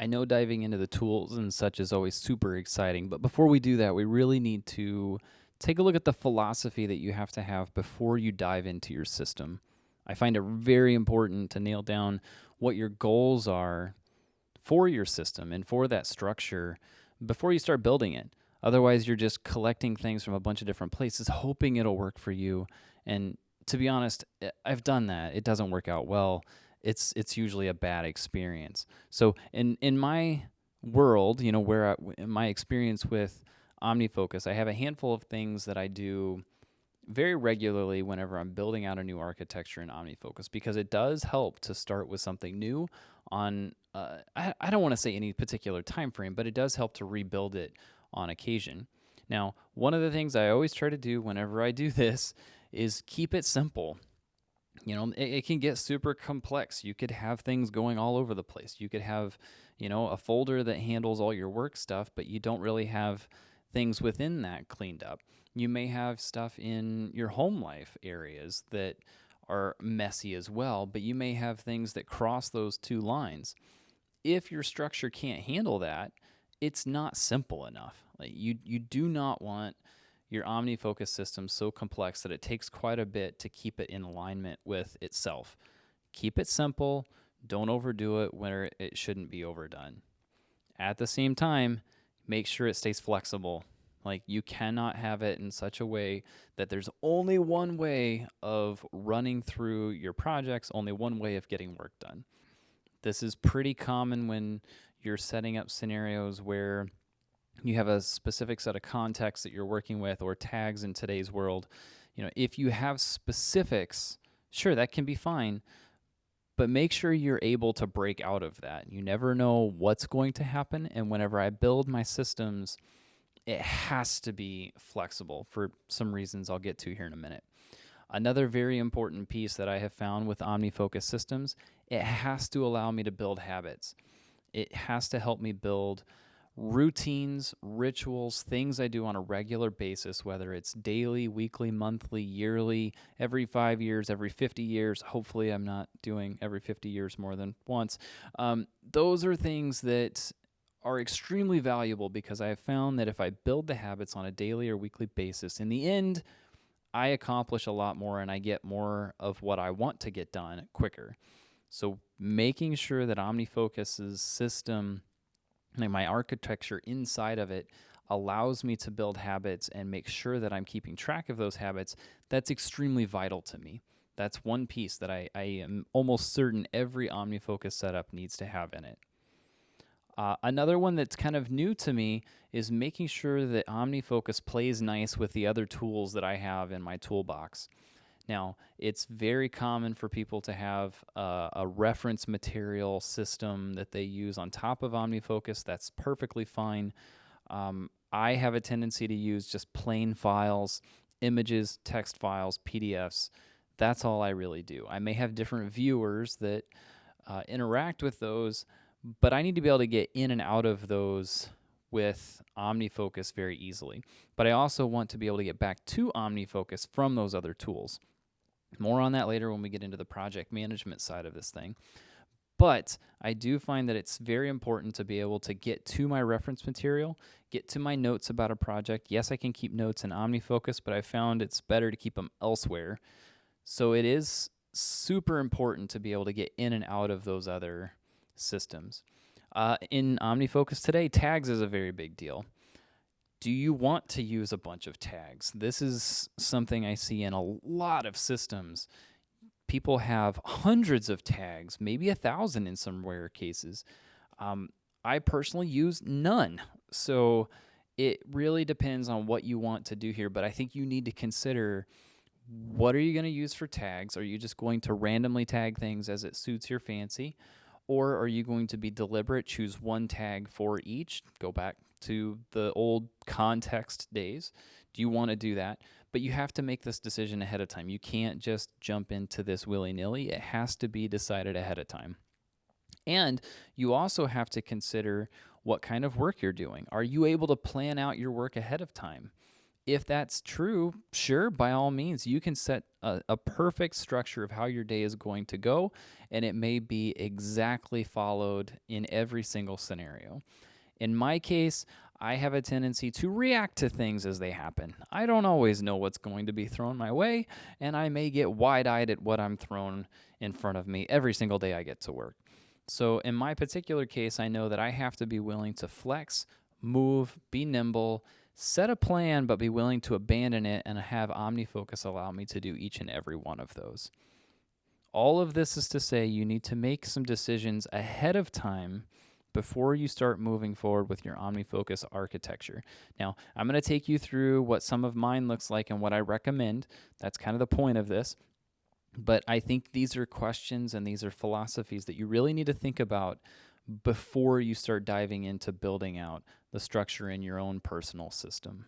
I know diving into the tools and such is always super exciting, but before we do that, we really need to take a look at the philosophy that you have to have before you dive into your system. I find it very important to nail down what your goals are for your system and for that structure before you start building it. Otherwise, you're just collecting things from a bunch of different places, hoping it'll work for you. And to be honest, I've done that. It doesn't work out well. It's usually a bad experience. So in my world, in my experience with OmniFocus, I have a handful of things that I do very regularly whenever I'm building out a new architecture in OmniFocus, because it does help to start with something new on I don't want to say any particular time frame, but it does help to rebuild it on occasion. Now, one of the things I always try to do whenever I do this is keep it simple. It can get super complex. You could have things going all over the place. You could have, a folder that handles all your work stuff, but you don't really have things within that cleaned up. You may have stuff in your home life areas that are messy as well, but you may have things that cross those two lines. If your structure can't handle that, it's not simple enough. Like you do not want your OmniFocus system so complex that it takes quite a bit to keep it in alignment with itself. Keep it simple. Don't overdo it where it shouldn't be overdone. At the same time, make sure it stays flexible. Like, you cannot have it in such a way that there's only one way of running through your projects, only one way of getting work done. This is pretty common when you're setting up scenarios where you have a specific set of contexts that you're working with, or tags in today's world. If you have specifics, sure, that can be fine, but make sure you're able to break out of that. You never know what's going to happen, and whenever I build my systems, it has to be flexible for some reasons I'll get to here in a minute. Another very important piece that I have found with OmniFocus systems, it has to allow me to build habits. It has to help me build routines, rituals, things I do on a regular basis, whether it's daily, weekly, monthly, yearly, every 5 years, every 50 years. Hopefully I'm not doing every 50 years more than once. Those are things that are extremely valuable, because I have found that if I build the habits on a daily or weekly basis, in the end, I accomplish a lot more and I get more of what I want to get done quicker. So making sure that OmniFocus's system, like my architecture inside of it, allows me to build habits and make sure that I'm keeping track of those habits, that's extremely vital to me. That's one piece that I am almost certain every OmniFocus setup needs to have in it. Another one that's kind of new to me is making sure that OmniFocus plays nice with the other tools that I have in my toolbox. Now, it's very common for people to have a reference material system that they use on top of OmniFocus. That's perfectly fine. I have a tendency to use just plain files, images, text files, PDFs. That's all I really do. I may have different viewers that interact with those, but I need to be able to get in and out of those with OmniFocus very easily. But I also want to be able to get back to OmniFocus from those other tools. More on that later when we get into the project management side of this thing. But I do find that it's very important to be able to get to my reference material, get to my notes about a project. Yes, I can keep notes in OmniFocus, but I found it's better to keep them elsewhere. So it is super important to be able to get in and out of those other systems. In OmniFocus today, tags is a very big deal. Do you want to use a bunch of tags? This is something I see in a lot of systems. People have hundreds of tags, maybe 1,000 in some rare cases. I personally use none. So it really depends on what you want to do here, but I think you need to consider, what are you going to use for tags? Are you just going to randomly tag things as it suits your fancy? Or are you going to be deliberate, choose one tag for each, go back to the old context days? Do you want to do that? But you have to make this decision ahead of time. You can't just jump into this willy-nilly. It has to be decided ahead of time. And you also have to consider what kind of work you're doing. Are you able to plan out your work ahead of time? If that's true, sure, by all means, you can set a perfect structure of how your day is going to go, and it may be exactly followed in every single scenario. In my case, I have a tendency to react to things as they happen. I don't always know what's going to be thrown my way, and I may get wide eyed at what I'm thrown in front of me every single day I get to work. So, in my particular case, I know that I have to be willing to flex, move, be nimble, set a plan, but be willing to abandon it and have OmniFocus allow me to do each and every one of those. All of this is to say you need to make some decisions ahead of time before you start moving forward with your OmniFocus architecture. Now, I'm going to take you through what some of mine looks like and what I recommend. That's kind of the point of this. But I think these are questions and these are philosophies that you really need to think about before you start diving into building out the structure in your own personal system.